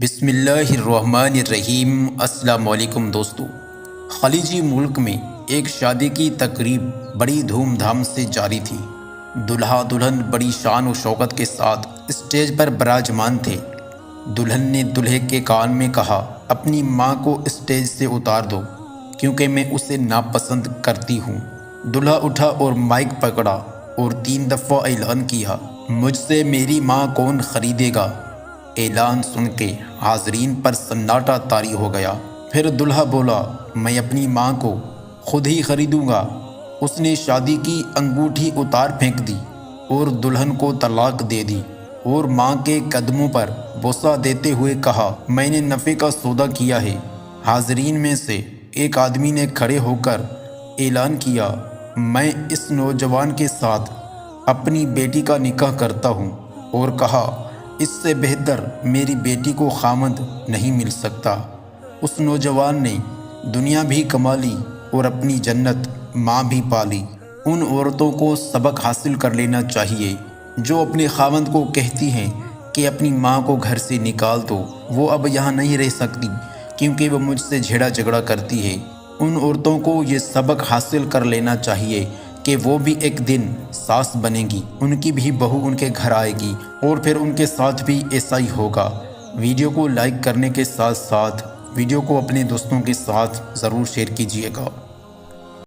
بسم اللہ الرحمن الرحیم۔ السلام علیکم دوستو، خلیجی ملک میں ایک شادی کی تقریب بڑی دھوم دھام سے جاری تھی۔ دلہا دلہن بڑی شان و شوکت کے ساتھ اسٹیج پر براجمان تھے۔ دلہن نے دلہے کے کان میں کہا، اپنی ماں کو اسٹیج سے اتار دو کیونکہ میں اسے ناپسند کرتی ہوں۔ دلہا اٹھا اور مائک پکڑا اور 3 دفعہ اعلان کیا، مجھ سے میری ماں کون خریدے گا۔ اعلان سن کے حاضرین پر سناٹا طاری ہو گیا۔ پھر دلہا بولا، میں اپنی ماں کو خود ہی خریدوں گا۔ اس نے شادی کی انگوٹھی اتار پھینک دی اور دلہن کو طلاق دے دی اور ماں کے قدموں پر بوسہ دیتے ہوئے کہا، میں نے نفع کا سودا کیا ہے۔ حاضرین میں سے ایک آدمی نے کھڑے ہو کر اعلان کیا، میں اس نوجوان کے ساتھ اپنی بیٹی کا نکاح کرتا ہوں، اور کہا، اس سے بہتر میری بیٹی کو خامند نہیں مل سکتا۔ اس نوجوان نے دنیا بھی کما لی اور اپنی جنت ماں بھی پالی۔ ان عورتوں کو سبق حاصل کر لینا چاہیے جو اپنے خامند کو کہتی ہیں کہ اپنی ماں کو گھر سے نکال دو، وہ اب یہاں نہیں رہ سکتی کیونکہ وہ مجھ سے جھگڑا جھگڑا کرتی ہے۔ ان عورتوں کو یہ سبق حاصل کر لینا چاہیے کہ وہ بھی ایک دن ساس بنے گی، ان کی بھی بہو ان کے گھر آئے گی اور پھر ان کے ساتھ بھی ایسا ہی ہوگا۔ ویڈیو کو لائک کرنے کے ساتھ ساتھ ویڈیو کو اپنے دوستوں کے ساتھ ضرور شیئر کیجیے گا۔